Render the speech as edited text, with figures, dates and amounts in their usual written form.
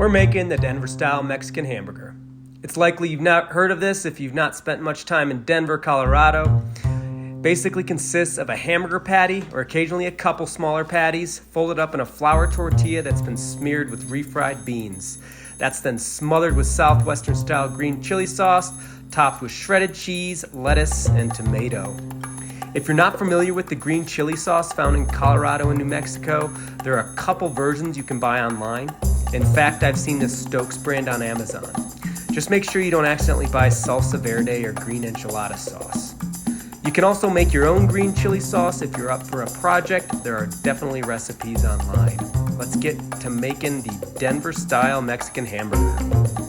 We're making the Denver Style Mexican Hamburger. It's likely you've not heard of this if you've not spent much time in Denver, Colorado. Basically consists of a hamburger patty, or occasionally a couple smaller patties, folded up in a flour tortilla that's been smeared with refried beans. That's then smothered with Southwestern style green chili sauce, topped with shredded cheese, lettuce, and tomato. If you're not familiar with the green chili sauce found in Colorado and New Mexico, there are a couple versions you can buy online. In fact, I've seen the Stokes brand on Amazon. Just make sure you don't accidentally buy salsa verde or green enchilada sauce. You can also make your own green chili sauce if you're up for a project. There are definitely recipes online. Let's get to making the Denver Style Mexican Hamburger.